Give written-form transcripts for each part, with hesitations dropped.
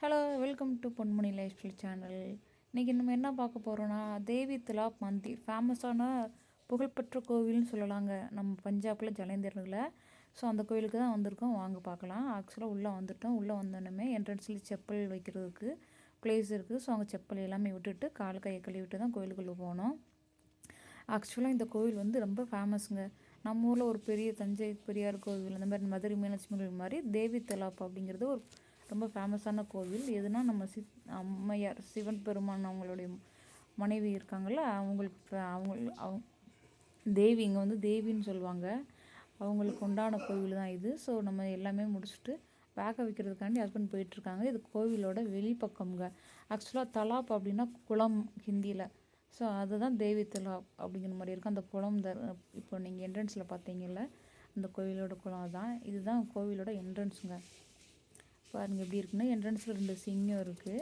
Hello, welcome to Ponmani life style channel. இன்றைக்கி நம்ம என்ன பார்க்க போகிறோன்னா, தேவி தலாப் மந்திர் ஃபேமஸான புகழ்பெற்ற கோவில்னு சொல்லலாங்க. நம்ம பஞ்சாபில் ஜலந்தரில். ஸோ அந்த கோவிலுக்கு தான் வந்திருக்கோம். வாங்க பார்க்கலாம். ஆக்சுவலாக உள்ளே வந்துட்டோம். உள்ளே வந்தோடனே என்ட்ரன்ஸில் செப்பல் வைக்கிறதுக்கு ப்ளேஸ் இருக்குது. ஸோ அங்கே செப்பல் எல்லாமே விட்டுட்டு கால் கையை கழுவிட்டு தான் கோவிலுக்குள்ளே போனோம். ஆக்சுவலாக இந்த கோவில் வந்து ரொம்ப ஃபேமஸுங்க. நம்ம ஊரில் ஒரு பெரிய தஞ்சை பெரியார் கோவில், அந்த மாதிரி மதுரை மீனாட்சி கோவில் மாதிரி தேவி தலாப் அப்படிங்கிறது ஒரு ரொம்ப ஃபேமஸான கோவில். எதுனா நம்ம அம்மையார் சிவன் பெருமான் அவங்களுடைய மனைவி இருக்காங்கள்ல, அவங்களுக்கு அவங்க தேவி, இங்கே வந்து தேவின்னு சொல்லுவாங்க. அவங்களுக்கு உண்டான கோவில் தான் இது. ஸோ நம்ம எல்லாமே முடிச்சுட்டு பேக்கை வைக்கிறதுக்காண்டி ஹஸ்பண்ட் போயிட்டுருக்காங்க. இது கோவிலோட வெளிப்பக்கம்ங்க. ஆக்சுவலாக தலாப் அப்படின்னா குளம் ஹிந்தியில். ஸோ அதுதான் தேவி தலாப் அப்படிங்கிற மாதிரி இருக்கும். அந்த குளம் இப்போ நீங்கள் என்ட்ரன்ஸில் பார்த்தீங்கல்ல, அந்த கோவிலோட குளம் தான். இதுதான் கோவிலோட என்ட்ரன்ஸுங்க. பாருங்கள் எப்படி இருக்குன்னு. என்ட்ரன்ஸில் 2 சிங்கம் இருக்குது.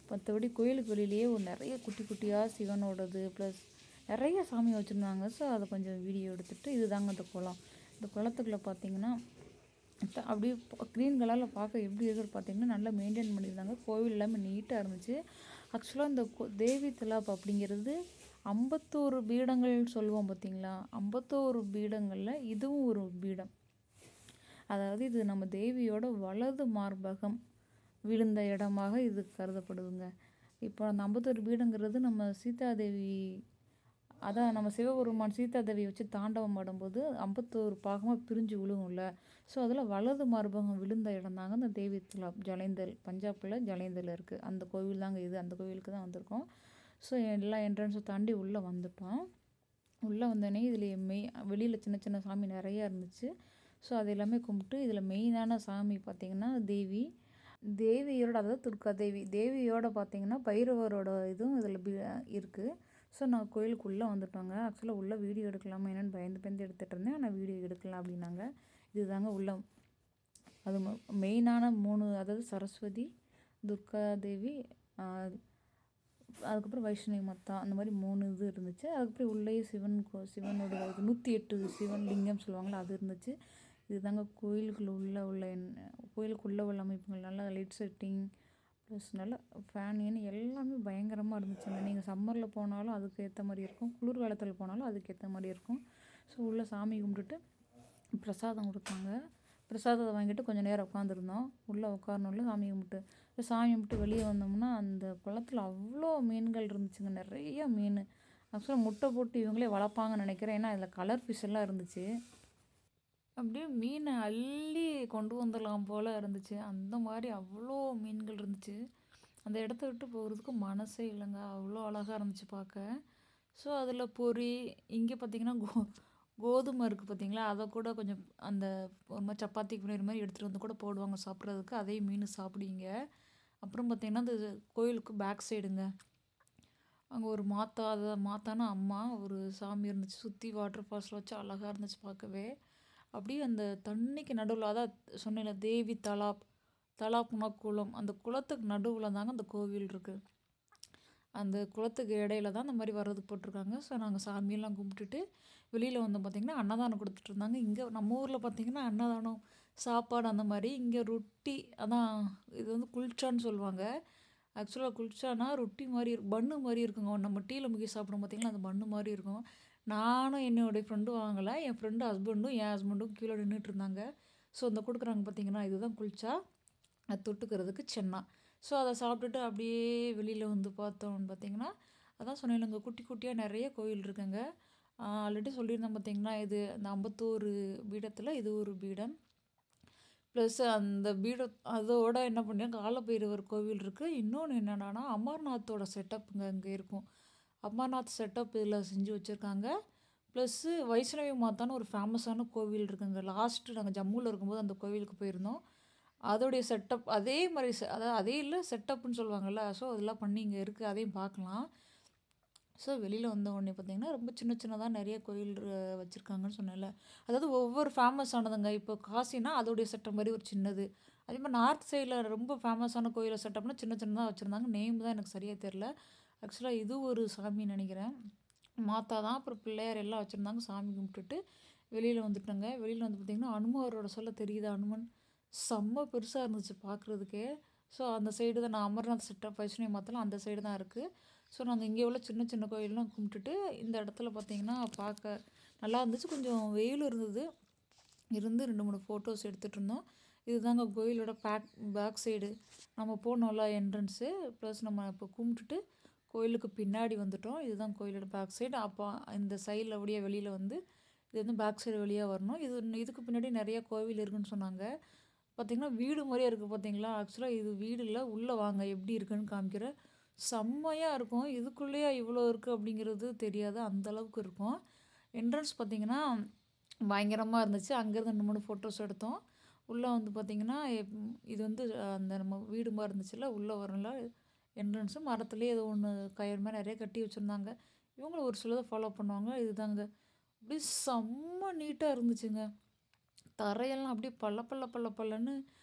மற்றபடி கோயிலுக்கு வெளியிலேயே நிறைய குட்டி குட்டியாக சிவனோடது ப்ளஸ் நிறைய சாமி வச்சுருந்தாங்க. ஸோ அதை கொஞ்சம் வீடியோ எடுத்துகிட்டு இதுதாங்க அந்த குளம். இந்த குளத்துக்குள்ளே பார்த்தீங்கன்னா அப்படியே க்ரீன் கலரில் பார்க்க எப்படி இருக்குன்னு பார்த்தீங்கன்னா நல்லா மெயின்டைன் பண்ணியிருந்தாங்க. கோவில் எல்லாமே நீட்டாக இருந்துச்சு. ஆக்சுவலாக இந்த தேவி தலாப் அப்படிங்கிறது 51 பீடங்கள் சொல்லுவோம் பார்த்தீங்களா, 51 பீடங்களில் இதுவும் ஒரு பீடம். அதாவது இது நம்ம தேவியோட வலது மார்பகம் விழுந்த இடமாக இது கருதப்படுதுங்க. இப்போ அந்த 51 பீடங்கிறது நம்ம சீதாதேவி, அதான் நம்ம சிவபெருமான் சீதாதேவி வச்சு தாண்டவம் ஆடும்போது 51 பாகமாக பிரிஞ்சு விழுகும்ல. ஸோ அதில் வலது மார்பகம் விழுந்த இடம் தாங்க இந்த தேவி தலாப், ஜலந்தர், பஞ்சாபில் ஜலந்தரில் இருக்குது. அந்த கோவில் தாங்க இது. அந்த கோவிலுக்கு தான் வந்திருக்கோம். ஸோ எல்லா என்ட்ரன்ஸை தாண்டி உள்ளே வந்துட்டோம். உள்ளே வந்தோடனே இதில் வெளியில் சின்ன சின்ன சாமி நிறையா இருந்துச்சு. ஸோ அது எல்லாமே கும்பிட்டு இதில் மெயினான சாமி பார்த்திங்கன்னா தேவியோட, அதாவது துர்கா தேவி, தேவியோட பார்த்திங்கன்னா பைரவரோட இதுவும் இதில் இருக்குது. ஸோ நான் கோயிலுக்குள்ளே வந்துட்டோங்க. ஆக்சுவலாக உள்ளே வீடியோ எடுக்கலாமா என்னென்னு பயந்து எடுத்துகிட்டு இருந்தேன். ஆனால் வீடியோ எடுக்கலாம் அப்படின்னாங்க. இதுதாங்க உள்ள அது மெயினான 3, அதாவது சரஸ்வதி, துர்கா தேவி, அதுக்கப்புறம் வைஷ்ணவி மாதா, அந்த மாதிரி 3 இது இருந்துச்சு. அதுக்கப்புறம் உள்ளே சிவனோட 108 சிவன் லிங்கம் சொல்லுவாங்களா, அது இருந்துச்சு. இதுதாங்க கோயிலுக்குள்ளே உள்ள அமைப்புகள். நல்லா லைட் செட்டிங் ப்ளஸ் நல்லா ஃபேன் எல்லாமே பயங்கரமாக இருந்துச்சுங்க. நீங்கள் சம்மரில் போனாலும் அதுக்கு ஏற்ற மாதிரி இருக்கும், குளிர்காலத்தில் போனாலும் அதுக்கு ஏற்ற மாதிரி இருக்கும். ஸோ உள்ளே சாமி கும்பிட்டுட்டு பிரசாதம் கொடுத்தாங்க. பிரசாதத்தை வாங்கிட்டு கொஞ்சம் நேரம் உட்காந்துருந்தோம். உள்ளே உட்காரணும்ல சாமி கும்பிட்டு வெளியே வந்தோம்னா அந்த குளத்தில் அவ்வளோ மீன்கள் இருந்துச்சுங்க. நிறைய மீன். ஆக்சுவலாக முட்டை போட்டு இவங்களே வளர்ப்பாங்கன்னு நினைக்கிறேன். ஏன்னா அதில் கலர் ஃபிஷ் எல்லாம் இருந்துச்சு. அப்படியே மீனை அள்ளி கொண்டு வந்துடலாம் போல் இருந்துச்சு. அந்த மாதிரி அவ்வளோ மீன்கள் இருந்துச்சு. அந்த இடத்த விட்டு போகிறதுக்கு மனசே இல்லைங்க. அவ்வளோ அழகாக இருந்துச்சு பார்க்க. ஸோ அதில் பொரி, இங்கே பார்த்திங்கன்னா கோதுமை இருக்குது பார்த்தீங்களா, அதை கூட கொஞ்சம் அந்த ஒரு மாதிரி சப்பாத்திக்கு பின்னாடி மாதிரி எடுத்துகிட்டு வந்து கூட போடுவாங்க சாப்பிட்றதுக்கு. அதே மீன் சாப்பிடுவீங்க. அப்புறம் பார்த்திங்கன்னா அந்த கோயிலுக்கு பேக் சைடுங்க, அங்கே ஒரு மாதா, அதை மாதானா அம்மா ஒரு சாமி இருந்துச்சு. சுற்றி வாட்டர் ஃபால்ஸில் வச்சு அழகாக இருந்துச்சு பார்க்கவே. அப்படியே அந்த தண்ணிக்கு நடுவில், அதான் சொன்னேன்ல தேவி தலாப்னா குளம், அந்த குளத்துக்கு நடுவில் தாங்க அந்த கோவில் இருக்குது. அந்த குளத்துக்கு இடையில தான் அந்த மாதிரி வர்றது போட்டிருக்காங்க. ஸோ நாங்கள் சாமியெல்லாம் கும்பிட்டுட்டு வெளியில் வந்தோம். பார்த்திங்கன்னா அன்னதானம் கொடுத்துட்டு இருந்தாங்க. இங்கே நம்ம ஊரில் பார்த்திங்கன்னா அன்னதானம் சாப்பாடு அந்த மாதிரி, இங்கே ரொட்டி, அதான் இது வந்து குல்ச்சான்னு சொல்லுவாங்க. ஆக்சுவலாக குல்ச்சானா ரொட்டி மாதிரி பன்னு மாதிரி இருக்குங்க. நம்ம டீயில் முக்கி சாப்பிடும் பார்த்திங்களா, அந்த பன்னு மாதிரி இருக்கும். நானும் என்னுடைய ஃப்ரெண்டும் வாங்கலை, என் ஃப்ரெண்டு ஹஸ்பண்டும் என் ஹஸ்பண்டும் கீழே நின்றுட்டு இருந்தாங்க. ஸோ இந்த கொடுக்குறாங்க பார்த்திங்கன்னா, இதுதான் குல்ச்சா, அது தொட்டுக்கிறதுக்கு சென்னா. ஸோ அதை சாப்பிட்டுட்டு அப்படியே வெளியில் வந்து பார்த்தோம்னு பார்த்திங்கன்னா, அதான் சொன்னேன், குட்டி குட்டியாக நிறைய கோயில் இருக்குங்க. ஆல்ரெடி சொல்லியிருந்தேன் பார்த்திங்கன்னா, இது அந்த 51 பீடத்தில் இது ஒரு பீடம். ப்ளஸ் அந்த பீடம் அதோட என்ன பண்ணேன், காலபைரவர் கோவில் இருக்குது. இன்னொன்று என்னென்னா அமர்நாத்தோட செட்டப்புங்க அங்கே இருக்கும். அமர்நாத் செட்டப் இதில் செஞ்சு வச்சுருக்காங்க. ப்ளஸ்ஸு வைஷ்ணவி மாதான்னு ஒரு ஃபேமஸான கோவில் இருக்குங்க. லாஸ்ட்டு நாங்கள் ஜம்முவில் இருக்கும்போது அந்த கோவிலுக்கு போயிருந்தோம். அதோடைய செட்டப் அதே மாதிரி அதாவது அதே இல்லை, செட்டப்புன்னு சொல்லுவாங்கள்ல. ஸோ அதெல்லாம் பண்ணி இங்கே இருக்குது, அதையும் பார்க்கலாம். ஸோ வெளியில் வந்த உடனே பார்த்திங்கன்னா ரொம்ப சின்ன சின்னதாக நிறைய கோயில் வச்சுருக்காங்கன்னு சொன்னேன்ல. அதாவது ஒவ்வொரு ஃபேமஸ் ஆனதுங்க. இப்போ காசினா அதோடைய செட்டப் மாதிரி ஒரு சின்னது. அதே மாதிரி நார்த் சைடில் ரொம்ப ஃபேமஸான கோயிலை செட்டப்னா சின்ன சின்னதாக வச்சுருந்தாங்க. நேம் தான் எனக்கு சரியாக தெரில. ஆக்சுவலாக இது ஒரு சாமின்னு நினைக்கிறேன், மாதா தான். அப்புறம் பிள்ளையார் எல்லாம் வச்சுருந்தாங்க. சாமி கும்பிட்டுட்டு வெளியில் வந்துட்டோங்க. வெளியில் வந்து பார்த்திங்கன்னா அனுமாரோட சொல்ல தெரியுதா, அனுமன் செம்ம பெருசாக இருந்துச்சு பார்க்குறதுக்கே. ஸோ அந்த சைடு தான் நான் அமர்நாத் செட்டப் வைஷ்ணவி மாதாலாம் அந்த சைடு தான் இருக்குது. ஸோ நாங்கள் இங்கே உள்ள சின்ன சின்ன கோயிலெலாம் கும்பிட்டுட்டு இந்த இடத்துல பார்த்திங்கன்னா பார்க்க நல்லா இருந்துச்சு. கொஞ்சம் வெயில் இருந்தது, இருந்து 2-3 ஃபோட்டோஸ் எடுத்துகிட்டு இருந்தோம். இதுதாங்க கோயிலோட பேக் சைடு நம்ம போனோம்ல என்ட்ரன்ஸு. ப்ளஸ் நம்ம இப்போ கும்பிட்டுட்டு கோயிலுக்கு பின்னாடி வந்துட்டோம். இதுதான் கோயிலோட பேக் சைடு. அப்போ இந்த சைடில் அப்படியே வெளியில் வந்து இது வந்து பேக் சைடு வழியாக வரணும். இதுக்கு பின்னாடி நிறைய கோவில் இருக்குதுன்னு சொன்னாங்க. பார்த்திங்கன்னா வீடு மாதிரியே இருக்குது பார்த்திங்களா. ஆக்சுவலாக இது வீடு இல்லை, உள்ளே வாங்க எப்படி இருக்குன்னு காமிக்கிறேன். செம்மையாக இருக்கும். இதுக்குள்ளேயே இவ்வளோ இருக்குது அப்படிங்கிறது தெரியாது, அந்தளவுக்கு இருக்கும். என்ட்ரன்ஸ் பார்த்திங்கன்னா பயங்கரமாக இருந்துச்சு. அங்கேருந்து 2-3 ஃபோட்டோஸ் எடுத்தோம். உள்ளே வந்து பார்த்திங்கன்னா இது வந்து அந்த நம்ம வீடு மாதிரி இருந்துச்சுல்ல, உள்ளே வரல என்ட்ரன்ஸு மரத்துலேயே ஏதோ ஒன்று கயிறு மாதிரி நிறைய கட்டி வச்சுருந்தாங்க. இவங்களும் ஒரு சிலதை ஃபாலோ பண்ணுவாங்க. இதுதாங்க அப்படியே செம்ம நீட்டாக இருந்துச்சுங்க. தரையெல்லாம் அப்படியே பல்லன்னு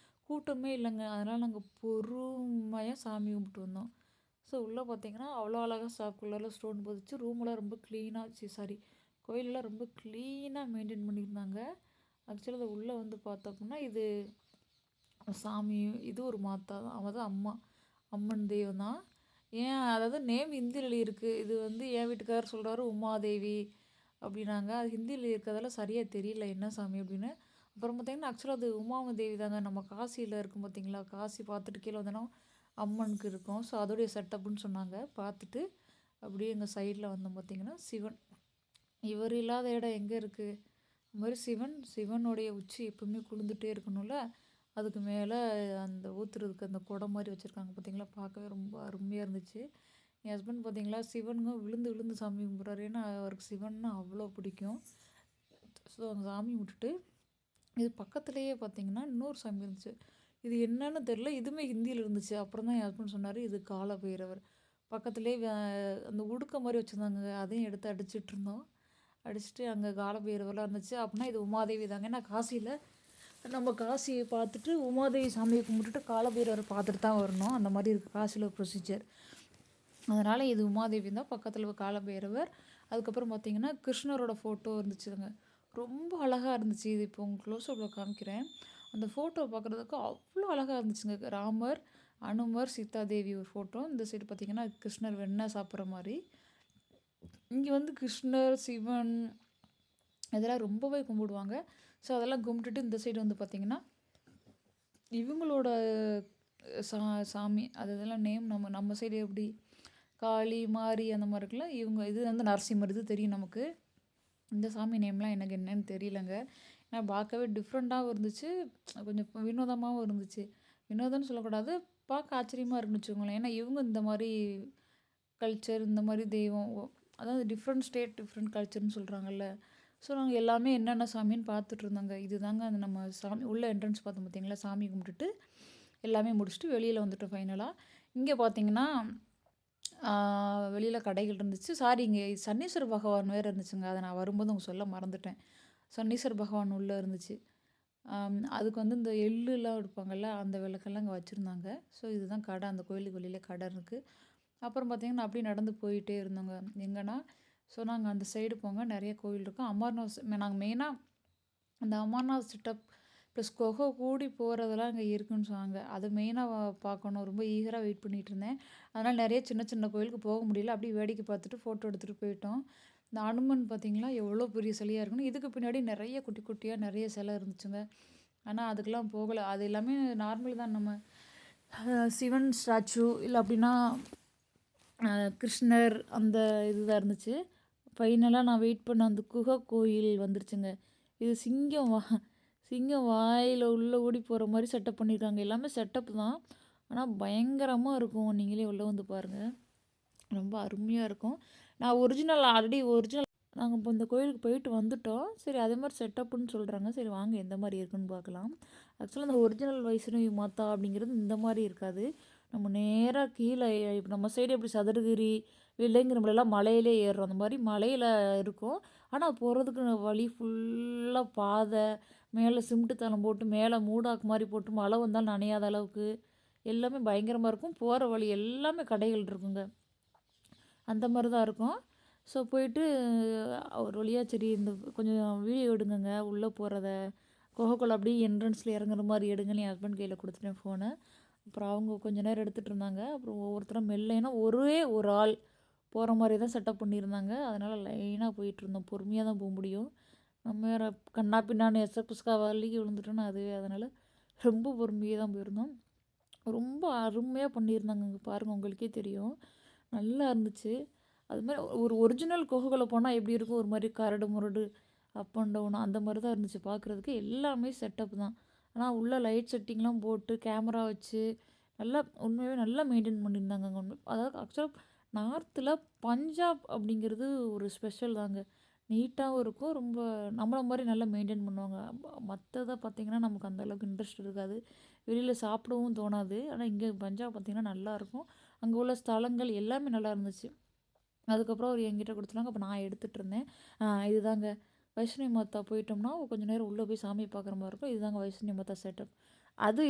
கூட்டமே இல்லைங்க. அதனால் நாங்கள் பொறுமையாக சாமி கும்பிட்டு வந்தோம். ஸோ உள்ளே பார்த்திங்கன்னா அவ்வளோ அழகாக சாக்குள்ளெல்லாம் ஸ்டோன் பதிச்சு, ரூமெல்லாம் ரொம்ப க்ளீனாக கோயிலெல்லாம் ரொம்ப க்ளீனாக மெயின்டைன் பண்ணியிருந்தாங்க. ஆக்சுவலாக அது உள்ளே வந்து பார்த்தோம்னா இது சாமி, இது ஒரு மாதா தான், அதாவது அம்மன் தெய்வம் தான். அதாவது நேம் ஹிந்தியில் இருக்குது. இது வந்து என் வீட்டுக்காரர் சொல்கிறாரு உமாதேவி அப்படின்னாங்க. அது ஹிந்தியில் இருக்கிறதால சரியாக தெரியல என்ன சாமி அப்படின்னு. அப்புறம் பார்த்திங்கன்னா ஆக்சுவலாக அது உமாதேவி தாங்க. நம்ம காசியில் இருக்கும் பார்த்திங்களா, காசி பார்த்துட்டு கீழே வந்தோன்னா அம்மனுக்கு இருக்கும். ஸோ அதோடைய செட்டப்புன்னு சொன்னாங்க. பார்த்துட்டு அப்படியே எங்கள் சைடில் வந்தோம் பார்த்திங்கன்னா சிவன். இவர் இல்லாத இடம் எங்கே இருக்குது? அது மாதிரி சிவனுடைய உச்சி எப்பவுமே குளிர்ந்துகிட்டே இருக்கணும்ல, அதுக்கு மேலே அந்த ஊற்றுறதுக்கு அந்த குடம் மாதிரி வச்சுருக்காங்க பார்த்திங்களா. பார்க்கவே ரொம்ப அருமையாக இருந்துச்சு. என் ஹஸ்பண்ட் பார்த்திங்களா சிவனுங்க விழுந்து விழுந்து சாமி கும்பிட்றாரு. ஏன்னா அவருக்கு சிவன்னா அவ்வளோ பிடிக்கும். ஸோ அங்கே சாமி விட்டுட்டு இது பக்கத்துலேயே பார்த்திங்கன்னா இன்னொரு சாமி இருந்துச்சு. இது என்னன்னு தெரில, இதுவுமே ஹிந்தியில் இருந்துச்சு. அப்புறம் தான் என் ஹஸ்பண்ட் சொன்னார் இது கால பைரவர். பக்கத்துலேயே அந்த உடுக்க மாதிரி வச்சுருந்தாங்க, அதையும் எடுத்து அடிச்சிட்டு இருந்தோம். அடிச்சுட்டு அங்கே கால பைரவர்லாம் இருந்துச்சு. அப்படின்னா இது உமாதேவி தாங்க. ஏன்னா காசியில் நம்ம காசியை பார்த்துட்டு உமாதேவி சாமியை கும்பிட்டுட்டு காலபைரவரை பார்த்துட்டு தான் வரணும். அந்த மாதிரி இருக்குது காசியில் ஒரு ப்ரொசீஜர். அதனால் இது உமாதேவி தான். பக்கத்தில் காலபைரவர். அதுக்கப்புறம் பார்த்திங்கன்னா கிருஷ்ணரோட ஃபோட்டோ இருந்துச்சுங்க. ரொம்ப அழகாக இருந்துச்சு. இது இப்போ உங்களுக்கு க்ளோஸ்அப்பில் காமிக்கிறேன். அந்த ஃபோட்டோ பார்க்குறதுக்கு அவ்வளோ அழகாக இருந்துச்சுங்க. ராமர், அனுமர், சீதாதேவி ஒரு ஃபோட்டோ. இந்த சைடு பார்த்திங்கன்னா கிருஷ்ணர் வெண்ணெய் சாப்பிட்ற மாதிரி. இங்கே வந்து கிருஷ்ணர், சிவன் இதெல்லாம் ரொம்பவே கும்பிடுவாங்க. ஸோ அதெல்லாம் கும்பிட்டுட்டு இந்த சைடு வந்து பார்த்திங்கன்னா இவங்களோட சாமி அது இதெல்லாம் நேம் நம்ம சைடு எப்படி காளி மாரி அந்த மாதிரி இருக்குல்ல, இவங்க இது வந்து நரசிம்மர், இது தெரியும் நமக்கு. இந்த சாமி நேம்லாம் எனக்கு என்னன்னு தெரியலங்க. ஏன்னா பார்க்கவே டிஃப்ரெண்ட்டாகவும் இருந்துச்சு, கொஞ்சம் வினோதமாகவும் இருந்துச்சு. வினோதம்னு சொல்லக்கூடாது, பார்க்க ஆச்சரியமாக இருக்குன்னு வச்சுக்கோங்களேன். ஏன்னா இவங்க இந்த மாதிரி கல்ச்சர், இந்த மாதிரி தெய்வம், அதாவது டிஃப்ரெண்ட் ஸ்டேட் டிஃப்ரெண்ட் கல்ச்சர்னு சொல்கிறாங்கல்ல. ஸோ நாங்கள் எல்லாமே என்னென்ன சாமின்னு பார்த்துட்டு இருந்தாங்க. இது தாங்க அந்த நம்ம சாமி உள்ள என்ட்ரன்ஸ் பார்த்தோம் பார்த்திங்களா. சாமி கும்பிட்டுட்டு எல்லாமே முடிச்சுட்டு வெளியில் வந்துட்டோம் ஃபைனலாக. இங்கே பார்த்திங்கன்னா வெளியில் கடைகள் இருந்துச்சு. இங்கே சன்னீஸ்வர பகவான் வேறு இருந்துச்சுங்க. அதை நான் வரும்போது அவங்க சொல்ல மறந்துட்டேன். சன்னீஸ்வர பகவான் உள்ளே இருந்துச்சு. அதுக்கு வந்து இந்த எள்ளுலாம் எடுப்பாங்கள்ல, அந்த விளக்கெல்லாம் இங்கே வச்சுருந்தாங்க. ஸோ இதுதான் கடை, அந்த கோயிலுக்கு வெளியில் கடை இருக்குது. அப்புறம் பார்த்திங்கன்னா அப்படியே நடந்து போயிட்டே இருந்தோங்க. எங்கன்னா ஸோ நாங்கள் அந்த சைடு போங்க, நிறைய கோவில் இருக்கும். அமர்நாத் நாங்கள் மெயினாக அந்த அமர்நாத் செட்டப் ப்ளஸ் குகை கூடி போகிறதெல்லாம் அங்கே இருக்குதுன்னு சொன்னாங்க. அது மெயினாக பார்க்கணும், ரொம்ப ஈகராக வெயிட் பண்ணிகிட்டு இருந்தேன். அதனால் நிறைய சின்ன சின்ன கோயிலுக்கு போக முடியல. அப்படியே வேடிக்கை பார்த்துட்டு ஃபோட்டோ எடுத்துகிட்டு போயிட்டோம். இந்த அனுமன் பார்த்திங்களா எவ்வளோ பெரிய சிலையாக இருக்குன்னு. இதுக்கு பின்னாடி நிறைய குட்டி குட்டியாக நிறைய சிலை இருந்துச்சுங்க. ஆனால் அதுக்கெலாம் போகலை. அது எல்லாமே நார்மல் தான். நம்ம சிவன் ஸ்டாச்சு இல்லை அப்படின்னா கிருஷ்ணர் அந்த இதுதான் இருந்துச்சு. ஃபைனலாக நான் வெயிட் பண்ண அந்த குகை கோயில் வந்துருச்சுங்க. இது சிங்கம் வாயில் உள்ளே ஓடி போகிற மாதிரி செட்டப் பண்ணியிருக்காங்க. எல்லாமே செட்டப் தான், ஆனால் பயங்கரமாக இருக்கும். நீங்களே உள்ளே வந்து பாருங்கள், ரொம்ப அருமையாக இருக்கும். நான் ஆல்ரெடி ஒரிஜினல் நாங்கள் இப்போ இந்த கோயிலுக்கு போயிட்டு வந்துட்டோம். சரி அதே மாதிரி செட்டப்புன்னு சொல்கிறாங்க. சரி வாங்க எந்த மாதிரி இருக்குன்னு பார்க்கலாம். ஆக்சுவலாக இந்த ஒரிஜினல் வைஷ்ணவி மாதா அப்படிங்கிறது இந்த மாதிரி இருக்காது. நம்ம நேராக கீழே இப்போ நம்ம சைடு எப்படி சதுரகிரி நம்மளெல்லாம் மலையிலே ஏறுறோம், அந்த மாதிரி மலையில் இருக்கும். ஆனால் போகிறதுக்கு வழி ஃபுல்லாக பாதை, மேலே சிமெண்ட்டு தளம் போட்டு மேலே மூடாக்கு மாதிரி போட்டு மழை வந்தாலும் நனையாத அளவுக்கு எல்லாமே பயங்கரமாக இருக்கும். போகிற வழி எல்லாமே கடைகள் இருக்குங்க, அந்த மாதிரி தான் இருக்கும். ஸோ போயிட்டு ஒரு வழியாக சரி இந்த கொஞ்சம் வீடியோ எடுங்கங்க உள்ளே போகிறத, குகைக்குள்ள அப்படியே என்ட்ரன்ஸில் இறங்குற மாதிரி எடுங்கன்னு என் ஹஸ்பண்ட் கையில் கொடுத்துட்டேன் ஃபோனை. அப்புறம் அவங்க கொஞ்ச நேரம் எடுத்துகிட்டு இருந்தாங்க. அப்புறம் ஒவ்வொருத்தரும் மெல்லைனா ஒரே ஒரு ஆள் போகிற மாதிரி தான் செட்டப் பண்ணியிருந்தாங்க. அதனால் லைனாக போயிட்டுருந்தோம். பொறுமையாக தான் போக முடியும். நம்ம வேறு கண்ணா பின்னான்னு எசப்புஸ்கா வலிக்கி விழுந்துட்டோன்னா அதுவே அதனால் ரொம்ப பொறுமையாக தான் போயிருந்தோம். ரொம்ப அருமையாக பண்ணியிருந்தாங்க. அங்கே பாருங்கள், உங்களுக்கே தெரியும். நல்லா இருந்துச்சு. அதுமாதிரி ஒரு ஒரிஜினல் குகைக்குள்ள போனால் எப்படி இருக்கும், ஒரு மாதிரி கரடு முரடு அப் அண்ட் டவுன் அந்த மாதிரி தான் இருந்துச்சு பார்க்குறதுக்கு. எல்லாமே செட்டப் தான். ஆனால் உள்ள லைட் செட்டிங்லாம் போட்டு கேமரா வச்சு நல்லா உண்மையாகவே நல்லா மெயின்டைன் பண்ணியிருந்தாங்க அங்கே. ஒன்று அதாவது ஆக்சுவலாக நார்த்தில் பஞ்சாப் அப்படிங்கிறது ஒரு ஸ்பெஷல் தாங்க. நீட்டாகவும் இருக்கும். ரொம்ப நம்மள மாதிரி நல்லா மெயின்டைன் பண்ணுவாங்க. மற்றதை பார்த்திங்கன்னா நமக்கு அந்தளவுக்கு இன்ட்ரெஸ்ட் இருக்காது. வெளியில் சாப்பிடவும் தோணாது. ஆனால் இங்கே பஞ்சாப் பார்த்திங்கன்னா நல்லாயிருக்கும். அங்கே உள்ள ஸ்தலங்கள் எல்லாமே நல்லா இருந்துச்சு. அதுக்கப்புறம் அவர் என்கிட்ட கொடுத்துட்டாங்க. அப்போ நான் எடுத்துகிட்டு இருந்தேன். இதுதாங்க வைஷ்ணவி மாதா போயிட்டோம்னா கொஞ்சம் நேரம் உள்ளே போய் சாமி பார்க்குற மாதிரி இருக்கும். இதுதாங்க வைஷ்ணவி மாதா செட்டப்.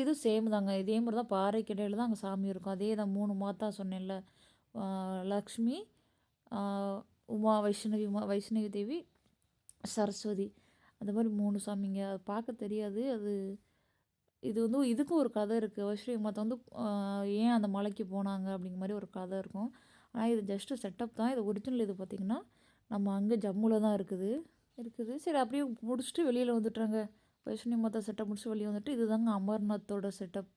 இது சேம் தாங்க. இதே மாதிரி தான் பாறைக்கிடையில் தான் அங்கே சாமி இருக்கும். அதே தான் 3 மாதா சொன்னேன்ல, லக்ஷ்மி, வைஷ்ணவி தேவி, சரஸ்வதி, அந்த மாதிரி 3 சாமிங்க. அது பார்க்க தெரியாது. இது வந்து இதுக்கும் ஒரு கதை இருக்குது. வைஷ்ணவி மாதா வந்து ஏன் அந்த மலைக்கு போனாங்க அப்படிங்கிற மாதிரி ஒரு கதை இருக்கும். ஆனால் இது ஜஸ்ட்டு செட்டப் தான். இது ஒரிஜினல் இது பார்த்திங்கன்னா நம்ம அங்கே ஜம்முவில் தான் இருக்குது. சரி, அப்படியே முடிச்சுட்டு வெளியில் வந்துட்டாங்க. வைஷ்ணவி மாதா செட்டப் முடிச்சுட்டு வெளியே வந்துட்டு இதுதாங்க அமர்நாத்தோட செட்டப்.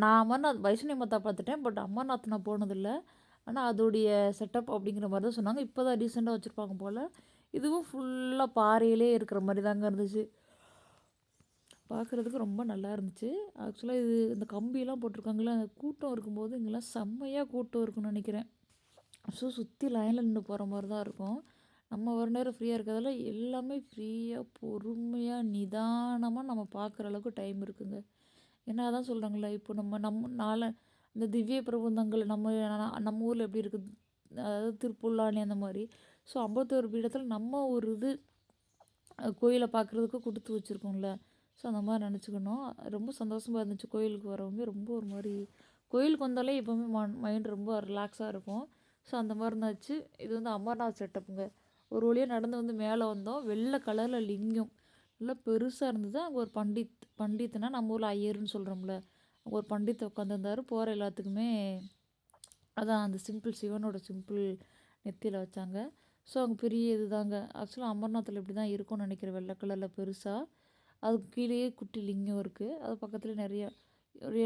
நான் வைஷ்ணவி மாதா பார்த்துட்டேன். பட் அமர்நாத் நான் போனதில்ல. ஆனால் அதோடைய செட்டப் அப்படிங்கிற மாதிரி தான் சொன்னாங்க. இப்போ தான் ரீசெண்டாக வச்சுருப்பாங்க போல். இதுவும் ஃபுல்லாக பாறையிலே இருக்கிற மாதிரி தாங்க இருந்துச்சு. பார்க்குறதுக்கு ரொம்ப நல்லா இருந்துச்சு. ஆக்சுவலாக இது இந்த கம்பியெல்லாம் போட்டிருக்காங்களே, அந்த கூட்டம் இருக்கும்போது இங்கெல்லாம் செம்மையாக கூட்டம் இருக்குன்னு நினைக்கிறேன். சுற்றி லைனில் நின்று போகிற மாதிரி தான் இருக்கும். நம்ம ஒரு நேரம் ஃப்ரீயாக இருக்கிறதால எல்லாமே ஃப்ரீயாக பொறுமையாக நிதானமாக நம்ம பார்க்குற அளவுக்கு டைம் இருக்குங்க. ஏன்னா அதான் சொல்கிறாங்களே, இப்போ நம்ம இந்த திவ்ய பிரபந்தங்கள் நம்ம ஊரில் எப்படி இருக்குது, அதாவது திருப்புல்லானி அந்த மாதிரி. ஸோ 51 பீடத்தில் நம்ம ஒரு கோயிலை பார்க்குறதுக்கு கொடுத்து வச்சுருக்கோம்ல. ஸோ அந்த மாதிரி நினச்சிக்கணும். ரொம்ப சந்தோஷமாக இருந்துச்சு. கோயிலுக்கு வரவங்க ரொம்ப ஒரு மாதிரி கோயிலுக்கு வந்தாலே எப்போவுமே மைண்ட் ரொம்ப ரிலாக்ஸாக இருக்கும். ஸோ அந்த மாதிரி இருந்துச்சு. இது வந்து அமர்நாத் செட்டப்புங்க. ஒரு வழியாக நடந்து வந்து மேலே வந்தோம். வெள்ளை கலரில் லிங்கம் நல்லா பெருசாக இருந்தது. அங்கே ஒரு பண்டித்னா நம்ம ஊரில் ஐயர்னு சொல்கிறோம்ல, அங்கே ஒரு பண்டித் உட்காந்துருந்தார். போகிற எல்லாத்துக்குமே அதான் அந்த சிவனோட சிம்பிள் நெத்தியில் வச்சாங்க. ஸோ அங்கே பெரிய இது தாங்க. ஆக்சுவலாக அமர்நாத்தில் இப்படி தான் இருக்கும்னு நினைக்கிறேன். வெள்ளை கலரில் பெருசாக. அதுக்கு கீழேயே குட்டி லிங்கம் இருக்குது. அது பக்கத்தில் நிறைய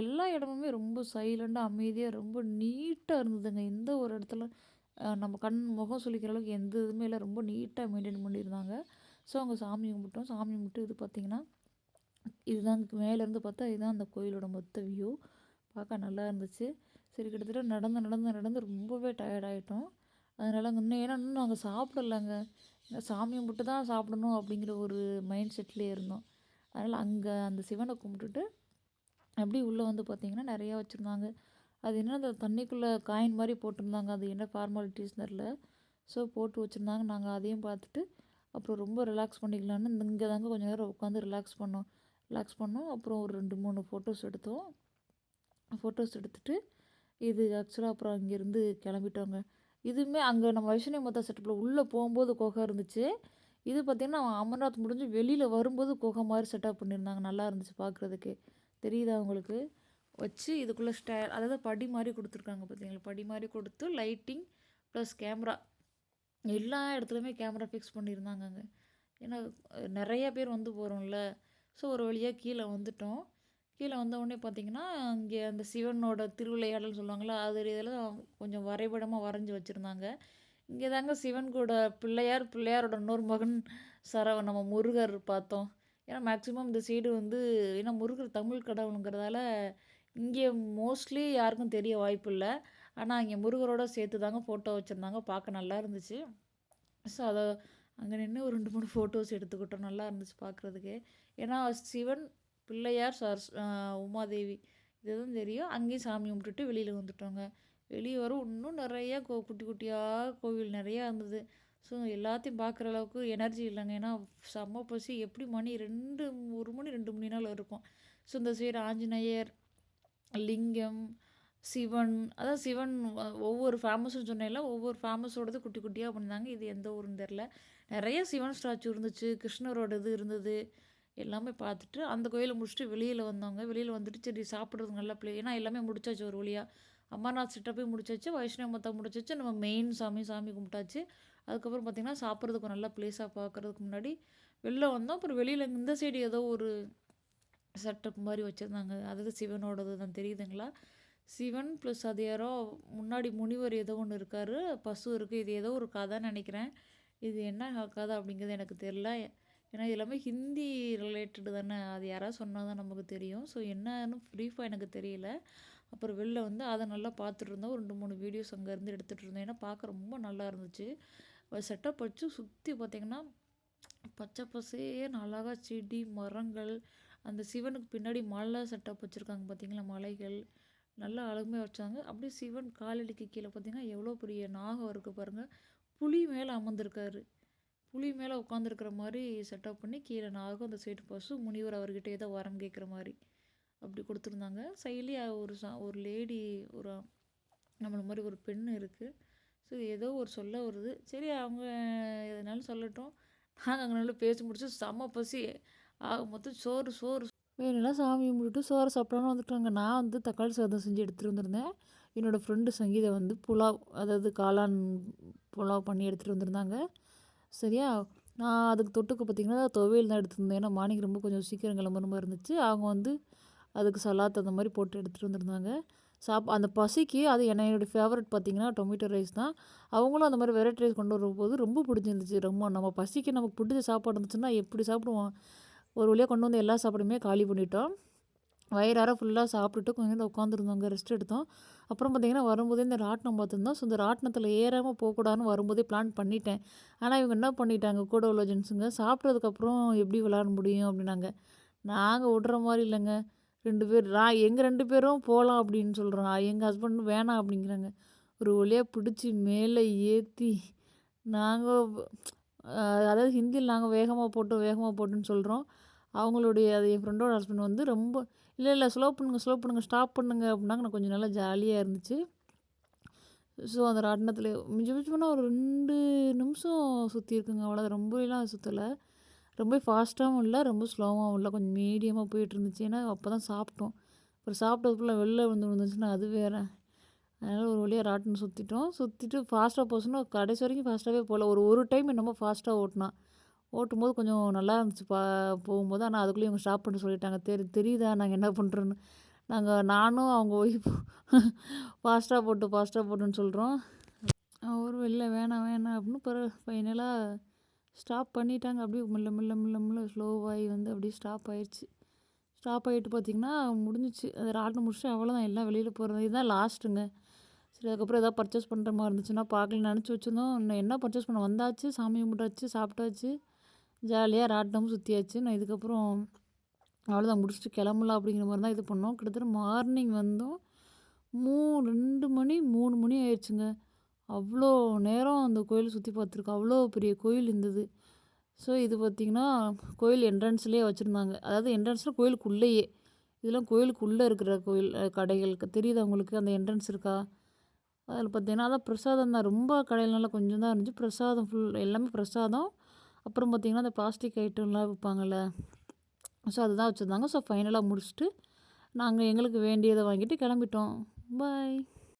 எல்லா இடமுமே ரொம்ப சைலண்டாக அமைதியாக ரொம்ப நீட்டாக இருந்ததுங்க. எந்த ஒரு இடத்துல நம்ம முகம் சொல்லிக்கிற அளவுக்கு எந்த இதுவுமே இல்லை. ரொம்ப நீட்டாக மெயின்டைன் பண்ணியிருந்தாங்க. ஸோ அங்கே சாமி கும்பிட்டோம். சாமி கும்பிட்டு இது பார்த்திங்கன்னா இதுதாங்க மேலேருந்து பார்த்தா இதுதான் அந்த கோயிலோட மொத்த வியூ. பார்க்க நல்லா இருந்துச்சு. சரி, கிட்டத்தட்ட நடந்து நடந்து நடந்து ரொம்பவே டயர்டாயிட்டோம். அதனால் இன்னும் நாங்கள் சாப்பிடலங்க. சாமி கும்பிட்டு தான் சாப்பிடணும் அப்படிங்கிற ஒரு மைண்ட் செட்லேயே இருந்தோம். அதனால் அங்கே அந்த சிவனை கும்பிட்டுட்டு அப்படியே உள்ளே வந்து பார்த்திங்கன்னா நிறையா வச்சுருந்தாங்க. அது என்ன அந்த தண்ணிக்குள்ளே காயின் மாதிரி போட்டிருந்தாங்க. அது என்ன ஃபார்மாலிட்டிஸ் தெரில. ஸோ போட்டு வச்சுருந்தாங்க. நாங்கள் அதையும் பார்த்துட்டு அப்புறம் ரொம்ப ரிலாக்ஸ் பண்ணிக்கலான்னு இங்கே தாங்க கொஞ்சம் நேரம் உட்காந்து ரிலாக்ஸ் பண்ணோம். அப்புறம் ஒரு 2-3 ஃபோட்டோஸ் எடுத்தோம். ஃபோட்டோஸ் எடுத்துகிட்டு இது ஆக்சுவலாக அப்புறம் அங்கேருந்து கிளம்பிட்டோங்க. இதுவுமே அங்கே நம்ம வைஷ்ணவி மாதா செட்டப்பில் உள்ளே போகும்போது குகை இருந்துச்சு. இது பார்த்திங்கன்னா அமர்நாத் முடிஞ்சு வெளியில் வரும்போது குகை மாதிரி செட்டப் பண்ணியிருந்தாங்க. நல்லா இருந்துச்சு பார்க்குறதுக்கு. தெரியுதா உங்களுக்கு? வச்சு இதுக்குள்ளே அதாவது படி மாதிரி கொடுத்துருக்காங்க பார்த்தீங்களா? படி மாதிரி கொடுத்து லைட்டிங் ப்ளஸ் கேமரா எல்லா இடத்துலையுமே கேமரா ஃபிக்ஸ் பண்ணியிருந்தாங்க அங்கே. ஏன்னா நிறைய பேர் வந்து போகிறோம்ல. ஸோ ஒரு வழியாக கீழே வந்துட்டோம். கீழே வந்தவுடனே பார்த்திங்கன்னா அங்கே அந்த சிவனோட திருவிளையாடல்னு சொல்லுவாங்களா, அது இதெல்லாம் கொஞ்சம் வரைபடமாக வரைஞ்சி வச்சுருந்தாங்க. இங்கே தாங்க சிவன் கூட பிள்ளையாரோட இன்னொரு மகன் நம்ம முருகர் பார்த்தோம். ஏன்னா மேக்ஸிமம் இந்த சைடு வந்து ஏன்னா முருகர் தமிழ் கடவுளுங்கிறதால இங்கே மோஸ்ட்லி யாருக்கும் தெரிய வாய்ப்பு இல்லை. ஆனால் இங்கே முருகரோட சேர்த்து தாங்க ஃபோட்டோ வச்சுருந்தாங்க. பார்க்க நல்லா இருந்துச்சு. ஸோ அதை அங்கே நின்று ஒரு 2-3 ஃபோட்டோஸ் எடுத்துக்கிட்டோம். நல்லா இருந்துச்சு பார்க்குறதுக்கு. ஏன்னா சிவன், பிள்ளையார், உமாதேவி இதுதான் தெரியும். அங்கேயும் சாமி கும்பிட்டுட்டு வெளியில் வந்துட்டோங்க. வெளியே வரும் இன்னும் நிறையா குட்டி குட்டியாக கோவில் நிறையா இருந்தது. ஸோ எல்லாத்தையும் பார்க்குற அளவுக்கு எனர்ஜி இல்லைங்க. ஏன்னா செம்ம பசி. எப்படி மணி 1 மணி 2 மணி நாள் இருக்கும். ஸோ இந்த சைடு ஆஞ்சநேயர், லிங்கம், சிவன், அதான் சிவன் ஒவ்வொரு ஃபேமஸ்ன்னு சொன்னேன்ல, ஒவ்வொரு ஃபேமஸோடது குட்டி குட்டியாக பண்ணியிருந்தாங்க. இது எந்த ஊருன்னு தெரில. நிறைய சிவன் ஸ்டாச்சு இருந்துச்சு. கிருஷ்ணரோட இது இருந்தது. எல்லாமே பார்த்துட்டு அந்த கோயிலை முடிச்சுட்டு வெளியில் வந்தோங்க. வெளியில் வந்துட்டு சரி சாப்பிட்றதுக்கு நல்ல ஏன்னா எல்லாமே முடிச்சாச்சு ஒரு வழியாக. அமர்நாத் சிட்டப்பையும் முடிச்சாச்சு, வைஷ்ணவ மத்தா முடிச்சாச்சு, நம்ம மெயின் சாமி கும்பிட்டாச்சு. அதுக்கப்புறம் பார்த்திங்கன்னா சாப்பிட்றதுக்கு நல்ல பிளேஸாக பார்க்குறதுக்கு முன்னாடி வெளில வந்தோம். அப்புறம் வெளியில் இந்த சைடு ஏதோ ஒரு செட்டப் மாதிரி வச்சுருந்தாங்க. அதாவது சிவனோடது தான் தெரியுதுங்களா? சிவன் ப்ளஸ் அது யாரோ முன்னாடி முனிவர் ஏதோ ஒன்று இருக்கார், பசு இருக்குது. இது ஏதோ ஒரு கதைன்னு நினைக்கிறேன். இது என்ன கதை அப்படிங்கிறது எனக்கு தெரில. ஏன்னா இது எல்லாமே ஹிந்தி ரிலேட்டடு தானே, அது யாராவது சொன்னால் தான் நமக்கு தெரியும். ஸோ என்னன்னு ப்ரீஃபாக எனக்கு தெரியல. அப்புறம் வெளில வந்து அதை நல்லா பார்த்துட்டு இருந்தோம். ஒரு 2 3 வீடியோஸ் அங்கேருந்து எடுத்துகிட்டு இருந்தோம். ஏன்னா பார்க்க ரொம்ப நல்லா இருந்துச்சு. செட்டப் வச்சு சுற்றி பார்த்திங்கன்னா பச்சை பசேன்னு அழகா செடி மரங்கள், அந்த சிவனுக்கு பின்னாடி மலை செட்டப் வச்சுருக்காங்க பார்த்தீங்களா, மலைகள் நல்லா அழகுமே வச்சாங்க. அப்படியே சிவன் காலடிக்கு கீழே பார்த்தீங்கன்னா எவ்வளோ பெரிய நாகம் இருக்குது பாருங்கள். புலி மேலே அமர்ந்திருக்காரு. புலி மேலே உட்காந்துருக்கிற மாதிரி செட்டப் பண்ணி கீழே நாகம், அந்த சைடு பசு, முனிவர் அவர்கிட்ட ஏதோ வரம் கேட்குற மாதிரி அப்படி கொடுத்துருந்தாங்க. சைட்லேயே ஒரு லேடி, ஒரு நம்மள மாதிரி ஒரு பெண் இருக்குது. ஸோ ஏதோ ஒரு சொல்ல வருது. சரி அவங்க எதனாலும் சொல்லட்டும். நாங்கள் அங்கே நல்லா பேசி முடிச்சு செம்ம பசி. ஆக மொத்தம் சோறு சோறு வேணும்னா சாமி கும்பிட்டுட்டு சோறு சாப்பிடான்னு வந்துட்டாங்க. நான் வந்து தக்காளி சாதம் செஞ்சு எடுத்துகிட்டு வந்திருந்தேன். என்னோடய ஃப்ரெண்டு சங்கீதை வந்து புலாவ், அதாவது காளான் புலாவ் பண்ணி எடுத்துகிட்டு வந்திருந்தாங்க. சரியா, நான் அதுக்கு தொட்டுக்க பார்த்திங்கன்னா துவையல் தான் எடுத்துருந்தேன். ஏன்னா மார்னிங் ரொம்ப கொஞ்சம் சீக்கிரம் கிளம்புற மாதிரி இருந்துச்சு. அவங்க வந்து அதுக்கு சலாத் அந்த மாதிரி போட்டு எடுத்துகிட்டு வந்திருந்தாங்க. அந்த பசிக்கு அது என்னோடய ஃபேவரட் பார்த்திங்கன்னா டொமேட்டோ ரைஸ் தான். அவங்களும் அந்த மாதிரி வெரைட்டி ரைஸ் கொண்டு வரும்போது ரொம்ப பிடிச்சிருந்துச்சு. ரொம்ப நம்ம பசிக்கு நமக்கு பிடிச்ச சாப்பாடு இருந்துச்சுன்னா எப்படி சாப்பிடுவோம். ஒரு வழியாக கொண்டு வந்து எல்லா சாப்பாடுமே காலி பண்ணிட்டோம். வயிறார ஃபுல்லாக சாப்பிட்டுட்டு கொஞ்சம் நேரம் உட்காந்துருந்தோங்க, ரெஸ்ட் எடுத்தோம். அப்புறம் பார்த்திங்கன்னா வரும்போதே இந்த ராட்டினம் பார்த்துருந்தோம். ஸோ இந்த ராட்டினத்தில் ஏறாமல் போகக்கூடாதுன்னு வரும்போதே பிளான் பண்ணிட்டேன். ஆனால் இவங்க என்ன பண்ணிட்டாங்க, கூட உள்ள ஜென்ஸுங்க, சாப்பிட்டதுக்கப்புறம் எப்படி விளாட முடியும் அப்படின்னாங்க. நாங்கள் விட்ற மாதிரி இல்லைங்க. 2 பேர் எங்கள் 2 பேரும் போகலாம் அப்படின்னு சொல்கிறோம். எங்கள் ஹஸ்பண்ட் வேணாம் அப்படிங்கிறாங்க. ஒரு வழியாக பிடிச்சி மேலே ஏற்றி நாங்கள் அதாவது ஹிந்தியில் நாங்கள் வேகமாக போட்டுன்னு சொல்கிறோம். அவங்களுடைய அது என் ஃப்ரெண்டோட ஹஸ்பண்ட் வந்து ரொம்ப இல்லை ஸ்லோ பண்ணுங்கள் ஸ்டாப் பண்ணுங்க அப்படின்னாங்க. நான் கொஞ்சம் நல்லா ஜாலியாக இருந்துச்சு. ஸோ அந்த ராட்டினத்தில் மிஞ்சி மிஞ்சி போனால் ஒரு 2 நிமிஷம் சுற்றிருக்குங்க, அவ்வளோதான். ரொம்பலாம் சுற்றலை. ரொம்ப ஃபாஸ்ட்டாகவும் இல்லை, ரொம்ப ஸ்லோவாகவும் இல்லை, கொஞ்சம் மீடியமாக போயிட்டுருந்துச்சு. ஏன்னா அப்போ தான் சாப்பிட்டோம். அப்புறம் சாப்பிட்டதுக்குள்ளே வெளில விழுந்துச்சுன்னா அது வேறு. அதனால் ஒரு வழியாக ராட்டினம் சுற்றிட்டு ஃபாஸ்ட்டாக போச்சுன்னா கடைசி வரைக்கும் ஃபாஸ்ட்டாகவே போகல. ஒரு டைம் என்னமோ ஃபாஸ்ட்டாக ஓட்டும்போது கொஞ்சம் நல்லா இருந்துச்சு போகும்போது. ஆனால் அதுக்குள்ளேயும் இவங்க ஸ்டாப் பண்ண சொல்லிட்டாங்க. தெரியுதா நாங்கள் என்ன பண்ணுறோன்னு. நானும் அவங்க ஒய்ஃப் ஃபாஸ்ட்டாக போட்டுன்னு சொல்கிறோம். அவர் வெளில வேணாம் அப்படின்னு ஃபைனலாக ஸ்டாப் பண்ணிட்டாங்க. அப்படியே மெல்ல ஸ்லோவாகி வந்து அப்படியே ஸ்டாப் ஆயிடுச்சு. ஸ்டாப் ஆகிட்டு பார்த்திங்கன்னா முடிஞ்சிச்சு. அது ராட்டினம் முடிச்சுட்டு அவ்வளோதான், எல்லாம் வெளியில் போகிறது. இதுதான் லாஸ்ட்டுங்க. சரி, அதுக்கப்புறம் எதாவது பர்ச்சேஸ் பண்ணுற மாதிரி இருந்துச்சுன்னா பார்க்கல நினச்சி வச்சுருந்தோம். இன்னும் என்ன பர்ச்சேஸ் பண்ண, வந்தாச்சு, சாமி கும்பிட்டாச்சு, சாப்பிட்டாச்சு, ஜாலியாக ராட்டினமும் சுற்றியாச்சு. நான் இதுக்கப்புறம் அவ்வளோதான், முடிச்சுட்டு கிளம்பலாம் அப்படிங்கிற மாதிரி தான் இது பண்ணோம். கிட்டத்தட்ட மார்னிங் வந்தோம் 2 மணி 3 மணி ஆயிடுச்சுங்க. அவ்வளோ நேரம் அந்த கோயில் சுற்றி பார்த்துருக்கோம். அவ்வளோ பெரிய கோயில் இருந்தது. ஸோ இது பார்த்திங்கன்னா கோயில் என்ட்ரன்ஸ்லேயே வச்சுருந்தாங்க. அதாவது என்ட்ரன்ஸில் கோயிலுக்குள்ளேயே, இதெல்லாம் கோயிலுக்குள்ளே இருக்கிற கோயில் கடைகளுக்கு தெரியுது அவங்களுக்கு அந்த என்ட்ரன்ஸ் இருக்கா. அதில் பார்த்திங்கன்னா அதான் பிரசாதம் தான். ரொம்ப கடையிலனால கொஞ்சம் தான் இருந்துச்சு. பிரசாதம் எல்லாமே பிரசாதம். அப்புறம் பார்த்திங்கன்னா அந்த பிளாஸ்டிக் ஐட்டம்லாம் விற்பாங்கள்ல, ஸோ அதுதான் வச்சுருந்தாங்க. ஸோ ஃபைனலாக முடிச்சுட்டு நாங்கள் எங்களுக்கு வேண்டியதை வாங்கிட்டு கிளம்பிட்டோம். பாய்.